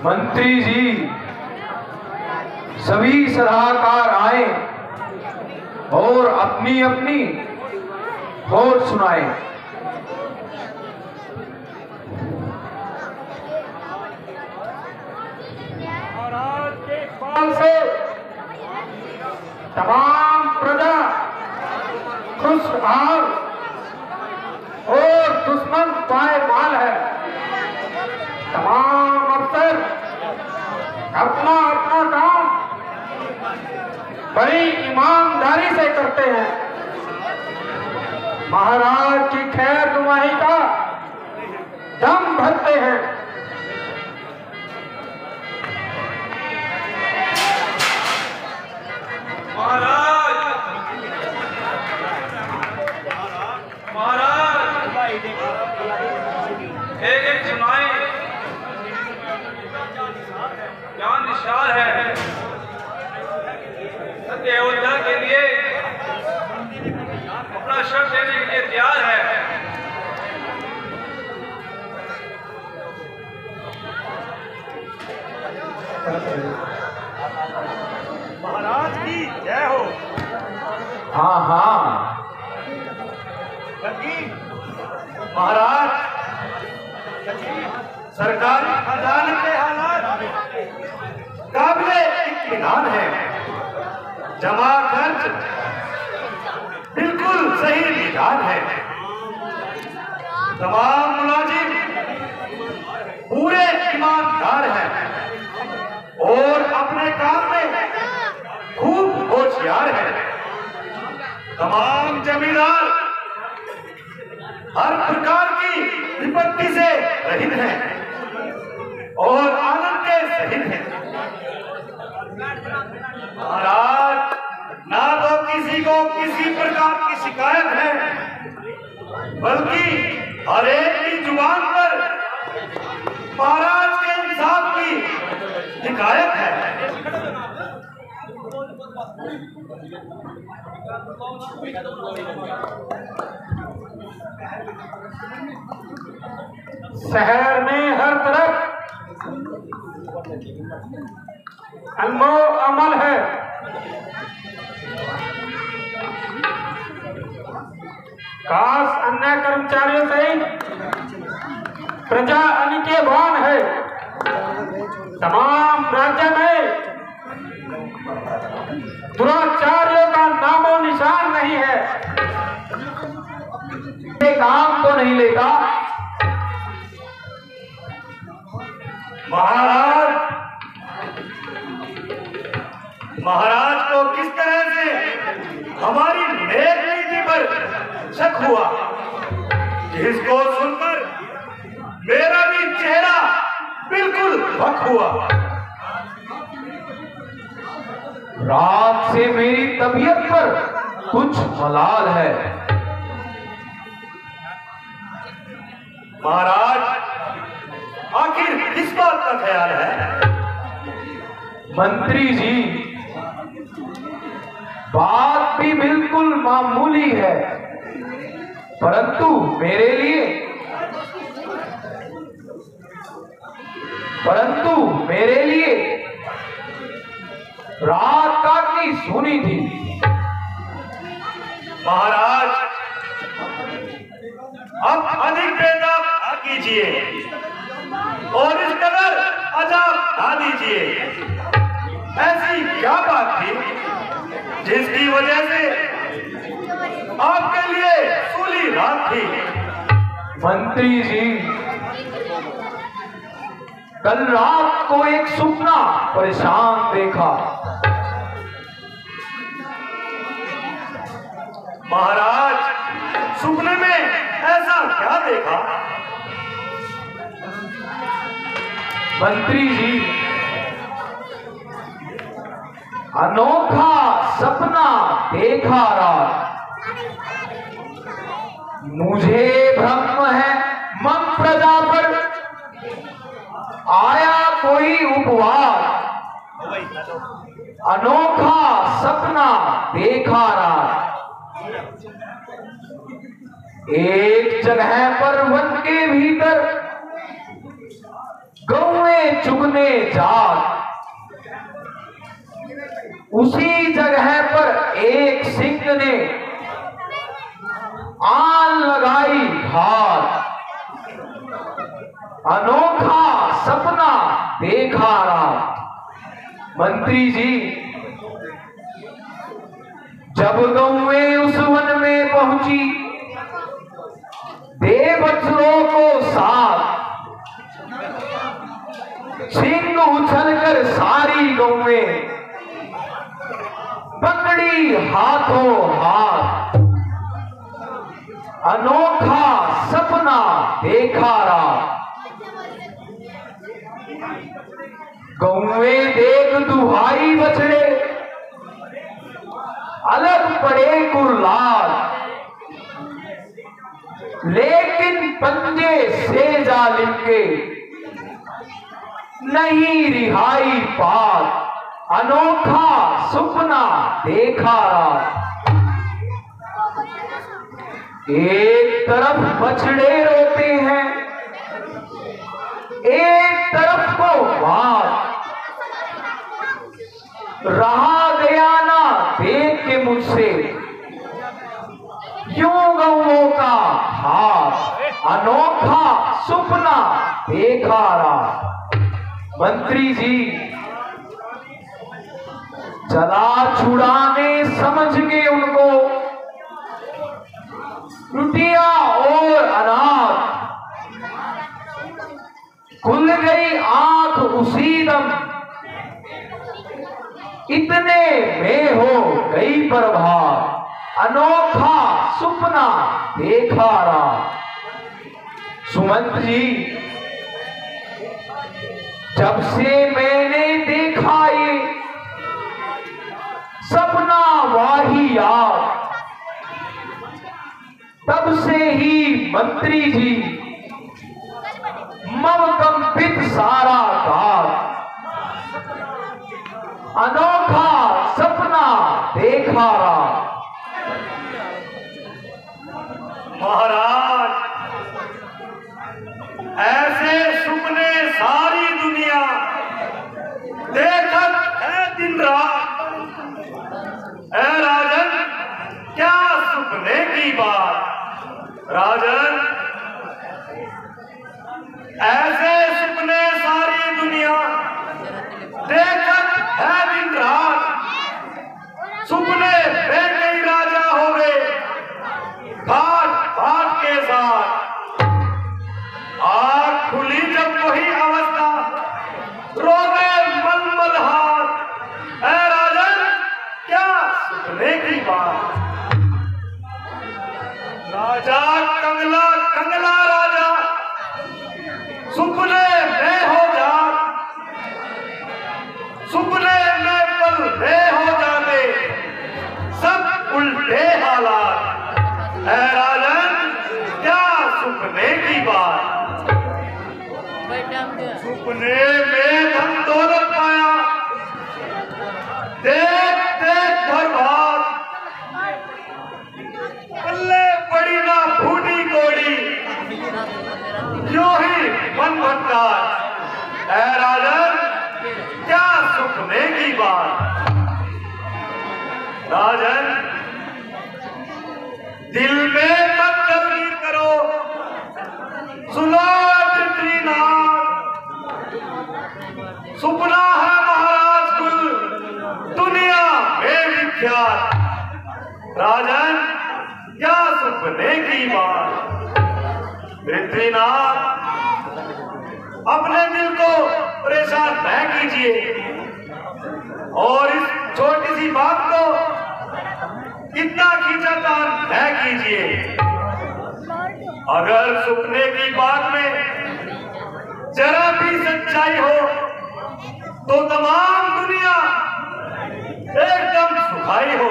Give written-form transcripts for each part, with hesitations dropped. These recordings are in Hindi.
मंत्री जी, सभी सलाहकार आए और अपनी अपनी खोज सुनाए। महाराज के इकबाल से तमाम प्रजा खुशहाल और दुश्मन पायमाल है। तमाम अफसर अपना अपना काम बड़ी ईमानदारी से करते हैं। महाराज की खैर दुआई का दम भरते हैं। एक सुनाए क्या निशान है। अयोध्या के लिए अपना शब्द देने के लिए तैयार है। महाराज की जय हो। हाँ हाँ महाराज, सरकारी खजाने के हालात काबिले इत्मीनान है। जमा खर्च बिल्कुल सही निदान है। तमाम मुलाजिम पूरे ईमानदार हैं और अपने काम में खूब होशियार हैं। तमाम जमींदार हर प्रकार की विपत्ति से रहित हैं और आनंद के सहित हैं। महाराज, ना तो किसी को किसी प्रकार की शिकायत है, बल्कि हर एक की जुबान पर महाराज के इंसाफ की शिकायत है। शहर में हर तरफ अनमो अमल है। काश अन्य कर्मचारियों सहित प्रजा अनिकेवान है। तमाम राज्य में दुराचार्यों का नामो निशान नहीं है। ये काम तो नहीं लेगा। महाराज को किस तरह से हमारी नेक नीति पर शक हुआ, जिसको सुनकर मेरा भी चेहरा बिल्कुल भक हुआ। रात से मेरी तबीयत पर कुछ मलाल है। महाराज, आखिर किस बात का ख्याल है? मंत्री जी, बात भी बिल्कुल मामूली है, परंतु मेरे लिए रात काटनी सुनी थी। महाराज, अब अधिक बेताब ना कीजिए और इस कदर अजाब ना दीजिए। ऐसी क्या बात थी जिसकी वजह से आपके लिए सूली रात थी? मंत्री जी, कल रात को एक सुपना परेशान देखा। महाराज, सुपने में ऐसा क्या देखा? मंत्री जी, अनोखा सपना देखा रात। मुझे भ्रम है मन प्रजा पर आया कोई उपवास। अनोखा सपना देखा रात। एक जगह पर वन के भीतर गौएं चुगने जात, उसी जगह पर एक सिंह ने आन लगाई घात, अनोखा सपना देखा रात। मंत्री जी, जब गौएं उस वन में पहुंची, देवचरों को साथ, सिंह उछलकर सारी गौएं पकड़ी हाथों हाथ, अनोखा सपना देखा रात। गौएं देख दुहाई बछड़े, अलग पड़े कुर्लाल, लेकिन पंजे से जालिम के नहीं रिहाई पात, अनोखा सपना देखा रात। एक तरफ बछड़े रोते हैं, एक तरफ को बात, रहा गया ना देख के मुझसे यूं गौओं का हाथ, अनोखा सपना देखा रात। मंत्री जी, चला छुड़ाने समझ के उनको लुटिया और अनाथ, खुल गई आंख उसी दम, इतने में हो गई प्रभात, अनोखा सपना देखा रात। सुमंत जी, जब से मैंने देखा ये सपना वाहियात, तब से ही मंत्री जी मम कंपित सारा घात, अनोखा सपना देखा रात। महाराज, ऐसे सपने सारी दुनिया देखत है दिन रात। ऐ राजन, क्या सपने की बात। राजन, ऐसे सपने सारी दुनिया देखत है दिन रात। सपने में कई राजा हो गए घाट घाट के साथ। आँख खुली जब वही अवस्था, रोवे मलमल हाथ। ऐ राजन, क्या सपने की बात। राजा कंगला कंगला राजा सपने में हो जात, सपने में पल में हो जाते सब उल्टे हालात। ऐ राजन, क्या सपने की बात। सपने में धन दौलत पाया, देख देख बर्बाद, पल्ले पड़ी ना फूटी कोड़ी, क्यों ही मन भटका। ऐ राजन, क्या सपने की बात। राजन, दिल में मत तकलीफ करो, सुनो पृथ्वीनाथ। सपना है महाराज कुल दुनिया में विख्यात। राजन, क्या सपने की बात। पृथ्वीनाथ, अपने दिल को परेशान न कीजिए और इस छोटी सी बात को इतना खींचातान न कीजिए। अगर सपने की बात में जरा भी सच्चाई हो तो तमाम दुनिया एकदम सुखाई हो।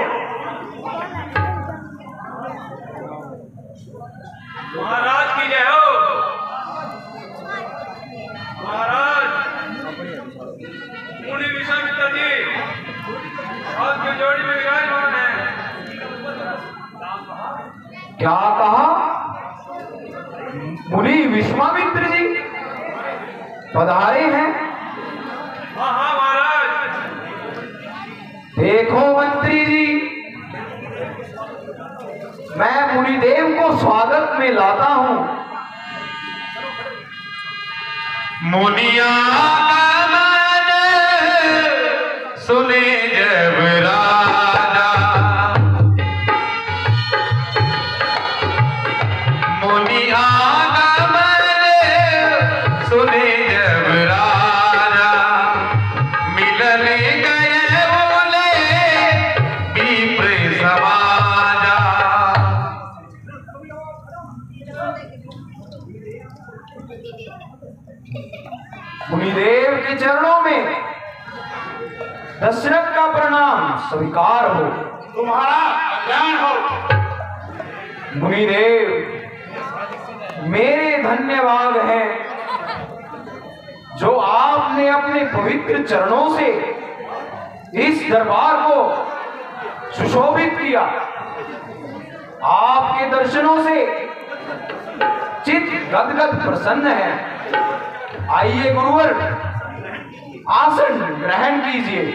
महाराज की जय हो। महाराज, मुनि विश्वामित्र जी आपकी जोड़ी में विराजमान है। क्या कहा? मुनि विश्वामित्र जी पधारे हैं। हाँ हाँ महाराज। देखो मंत्री जी, मैं मुनिदेव को स्वागत में लाता हूं। मुनिया सुने जब राजा, मुनिया सुने जब राजा, मिलने गए बोले विप्र समाजा। मुनिदेव के चरणों में दशरथ का प्रणाम स्वीकार हो। तुम्हारा कल्याण हो। मुनिदेव, मेरे धन्यवाद हैं जो आपने अपने पवित्र चरणों से इस दरबार को सुशोभित किया। आपके दर्शनों से चित्त गदगद प्रसन्न है। आइए गुरुवर, आसन ग्रहण कीजिए।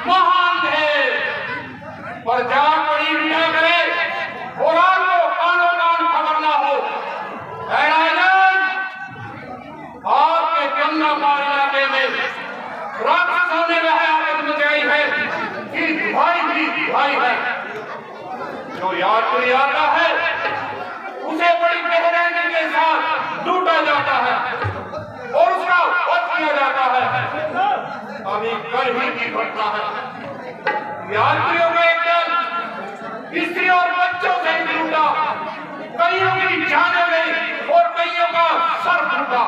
महान थे पर जा पड़ी न करे और आपको कानो कान खबर ना हो। आपके गंगापार इलाके में राक्षसों ने वह आफत मचाई है कि भाई भी भाई है। जो यात्री आता है उसे बड़ी बेरहमी के साथ लूटा जाता है और उसका वध किया जाता है। अभी कल ही की घटना है। यात्रियों का एक दल स्त्री और बच्चों से लूटा, कईयों की जानें गई और कईयों का सर फूटा।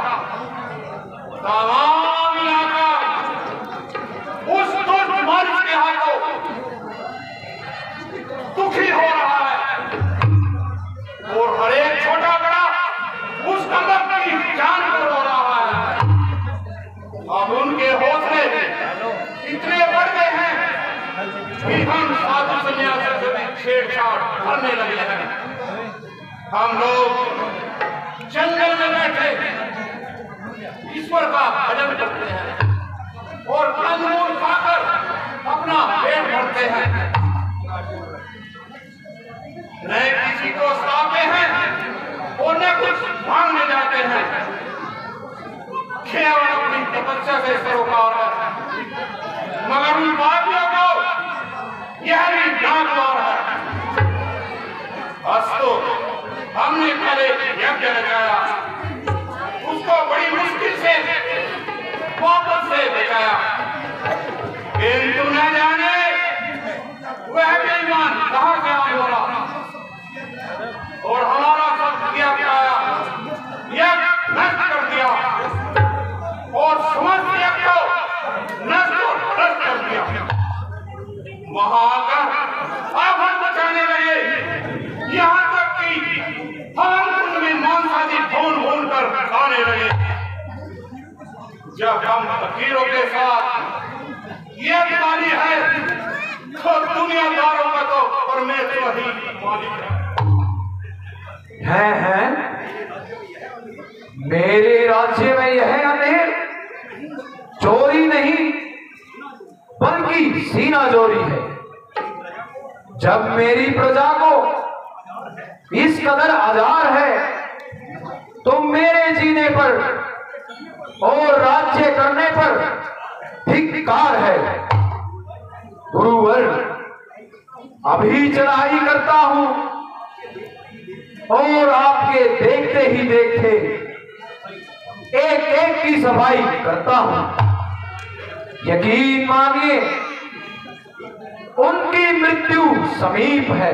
तमाम इलाका उस दुष्ट मालिक के हाथों दुखी हो रहा है और हर एक छोटा बड़ा उस कदम की जान को रो रहा है। अब उनके हौसले इतने बढ़ गए हैं कि हम साधु सन्यासियों से भी छेड़छाड़ करने लगे हैं। हम लोग जंगल में बैठे ईश्वर का भजन करते हैं और कंदमूल खाकर अपना पेट भरते हैं। न किसी को सताते हैं और न कुछ मांगने जाते हैं। केवल अपनी तपस्या से सरोकार है, मगर उन पापियों को यह भी नागवार है। अस्तु, हमने पहले यज्ञ रचाया, उसको बड़ी मुश्किल से वापस से बचाया, किंतु न जाने वह बेईमान कहां से आ बोला और हमारा सब किया गया यज्ञ नष्ट कर दिया और समस्त यज्ञ को नष्ट और भ्रष्ट कर दिया। वहां आकर अब हम बचाने लगे, यहाँ तक कि हवन कुंड में मांस आदि भून भून कर खाने लगे। जब हम फकीरों के साथ ये दिवाली है तो दुनियादारों का तो परमेश्वर ही मालिक है। मेरे राज्य में यह अंधेर चोरी नहीं बल्कि सीना जोरी है। जब मेरी प्रजा को इस कदर आजार है तो मेरे जीने पर और राज्य करने पर धिक्कार है। गुरुवर, अभी चढ़ाई करता हूं और आपके देखते ही देखते एक एक की सफाई करता हूं। यकीन मानिए, उनकी मृत्यु समीप है।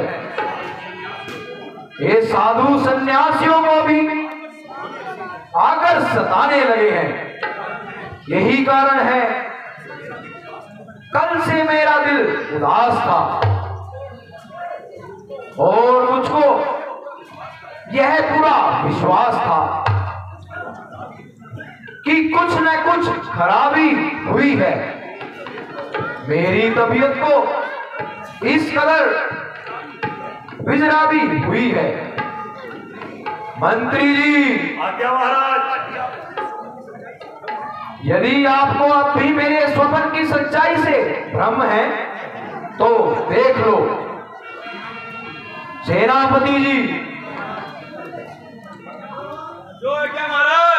ये साधु सन्यासियों को भी आकर सताने लगे हैं। यही कारण है कल से मेरा दिल उदास था और मुझको यह पूरा विश्वास था कि कुछ न कुछ खराबी हुई है। मेरी तबीयत को इस कदर विजराबी हुई है। मंत्री जी, आज्ञा महाराज। यदि आपको अब भी मेरे स्वप्न की सच्चाई से भ्रम है तो देख लो। सेनापति जी, जो है क्या महाराज?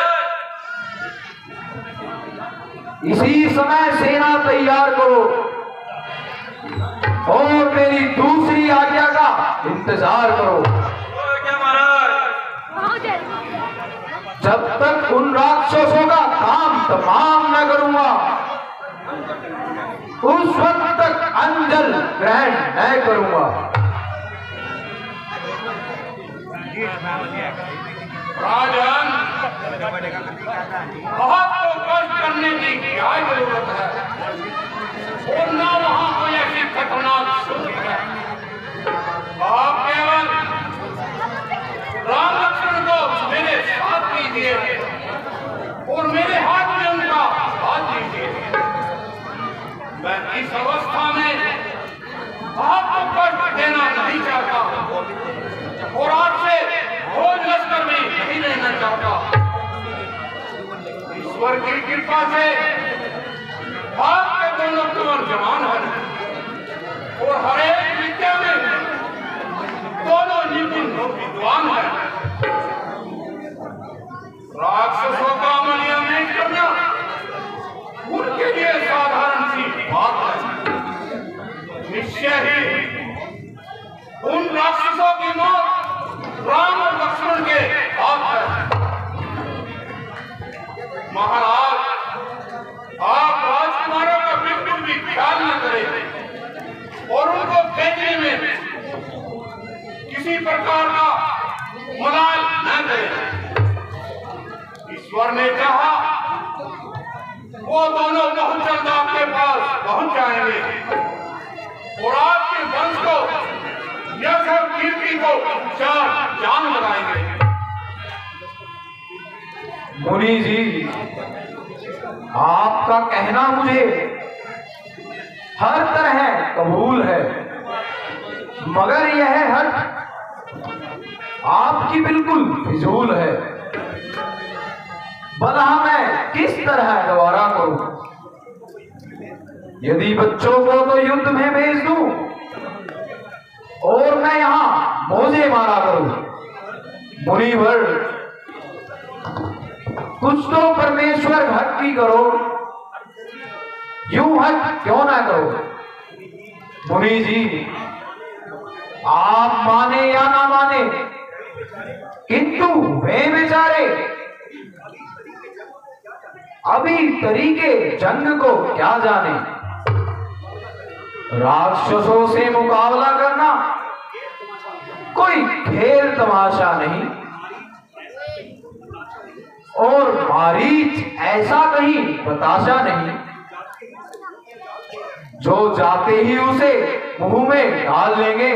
इसी समय सेना तैयार करो और मेरी दूसरी आज्ञा का इंतजार करो। जो है क्या महाराज? जब तक उन राक्षसों का काम तमाम न करूंगा उस वक्त तक अंजल ग्रहण न करूंगा। राजन, बहुत तो कष्ट करने की क्या जरूरत है? और ना वहां कोई ऐसी खतरनाक सूरत है। आप केवल राम लक्ष्मण को मेरे साथ लीजिए और मेरे हाथ में उनका हाथ दीजिए। मैं इस अवस्था में आपको कष्ट देना नहीं चाहता और आपसे खोज लश्कर भी नहीं लेना चाहता। ईश्वर की कृपा से आपके दोनों कुंवर जवान हैं और हर एक विद्या में दोनों निपुण विद्वान हैं। राक्षसों का अमलियामेंट करना उनके लिए साधारण सी बात है। निश्चय ही उन राक्षसों की मौत राम और लक्ष्मण के हाथ है। महाराज, आप राजकुमारों का बिल्कुल भी ख्याल न करें और उनको भेजने में किसी प्रकार का मलाल न करें। ईश्वर ने कहा वो दोनों बहुत जल्द आपके पास पहुंच जाएंगे और आपके वंश को यश और कीर्ति को चार जान लगाएंगे। मुनि जी, आपका कहना मुझे हर तरह कबूल है, मगर यह हट आपकी बिल्कुल फिजूल है। भला मैं किस तरह गवारा करूं? यदि बच्चों को तो युद्ध में भेज दूं और मैं यहां मौजे मारा करूं। मुनिवर, कुछ तो परमेश्वर भक्ति करो, यूं हट क्यों ना करो। मुनि जी, आप माने या ना माने, किंतु वे बेचारे अभी तरीके जंग को क्या जाने। राक्षसों से मुकाबला करना कोई खेल तमाशा नहीं और मारीच ऐसा कहीं बताशा नहीं जो जाते ही उसे मुंह में डाल लेंगे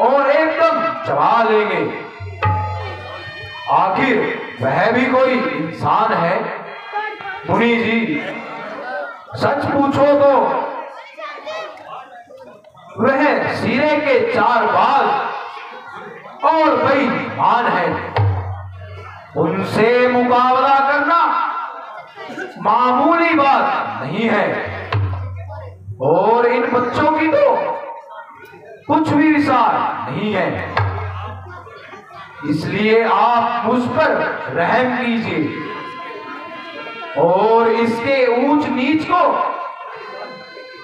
और एकदम चबा लेंगे। आखिर वह भी कोई इंसान है। मुनि जी, सच पूछो तो वह सिरे के चार बाल और बेईमान है। उनसे मुकाबला करना मामूली बात नहीं है और इन बच्चों की तो कुछ भी विचार नहीं है। इसलिए आप मुझ पर रहम कीजिए और इसके ऊंच नीच को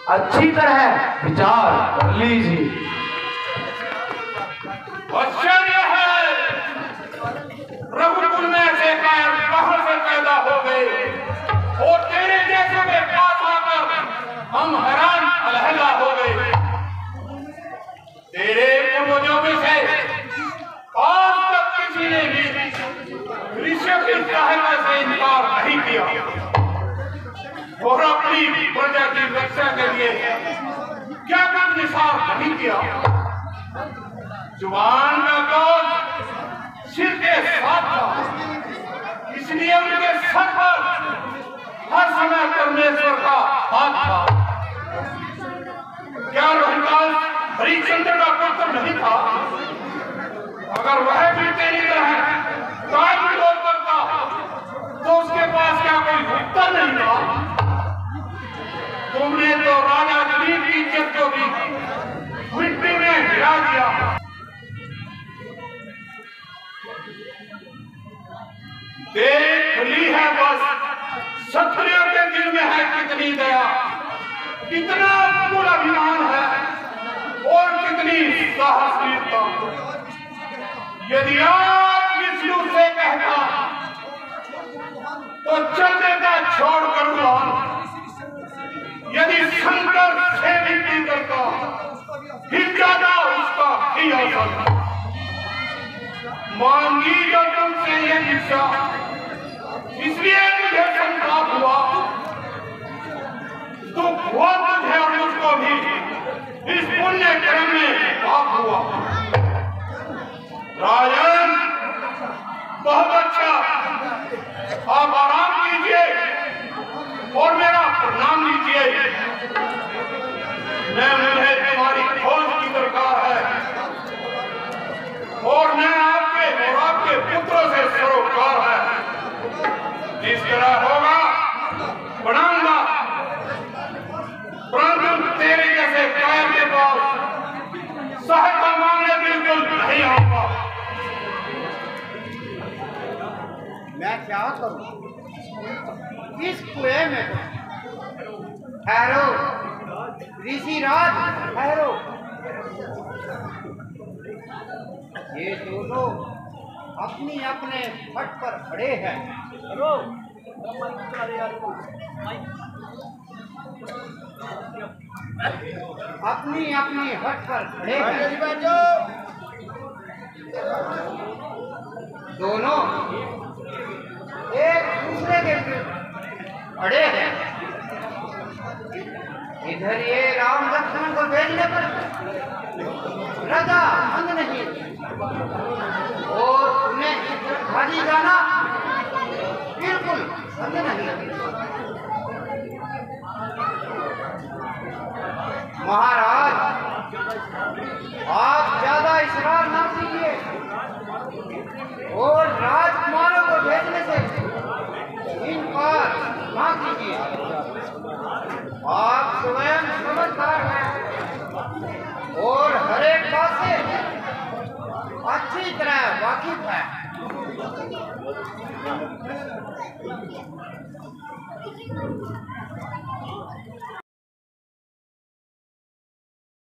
अच्छी तरह विचार कर लीजिए। आश्चर्य है, रघुकुल में ऐसे कायर कहां से पैदा हो गए और तेरे जैसों के पास आकर हम हैरान अलहदा हो गए। तेरे पूर्वजों में से आज तक किसी ने भी ऋषियों की सहायता से इनकार नहीं किया और अपनी प्रजा की रक्षा के लिए क्या कुछ निसार नहीं किया। जुबान का दोष सिर के साथ था, इसलिए उनके सर पर हर समय परमेश्वर का हाथ था। हरिश्चंद्र का पुत्र नहीं था, अगर वह भी तेरी तरह काज विरोध करता तो उसके पास क्या कोई उत्तर नहीं था? तुमने तो राजा दिलीप की इज्जत को भी मिट्टी में गिरा दिया। देख ली है बस क्षत्रियों के दिल में है कितनी दया, कितना कुल अभिमान है और कितनी साहसीता। यदि आज विष्णु से कहता तो चल देता छोड़ कर उड़ान, यदि शंकर से विनती करता हिल जाता उसका ही अवसर। मांगी जो तुमसे ये भिक्षा, इसलिए मुझे संताप हुआ, दुख हुआ तुझे और मुझको भी इस पुण्य कर्म में पाप हुआ। राजन बहुत अच्छा, आप आराम कीजिए और मेरा प्रणाम लीजिए। मुझे तुम्हारी खोज की दरकार है और मैं आपके और आपके पुत्रों से सरोकार है। जिस तरह होगा बढ़ाऊंगा, परंतु तेरे जैसे कायर के पास सहायता मांगने बिल्कुल नहीं आऊंगा। मैं क्या करूं इस कुएं में? ठहरो ऋषिराज, ठहरो। ये दोनों अपनी अपने हट पर खड़े हैं। अपनी अपनी हट पर खड़े हैं दोनों, एक दूसरे के खड़े हैं। इधर ये राम लक्ष्मण को भेजने पर राजा मंद नहीं, और उन्हें भाजी जाना बिल्कुल मंद नहीं। महाराज, आप ज्यादा इसरार ना कीजिए और राजकुमारों को भेजने से इनकार ना कीजिए। आप स्वयं समझदार हैं और हर एक बात से अच्छी तरह वाकिफ है।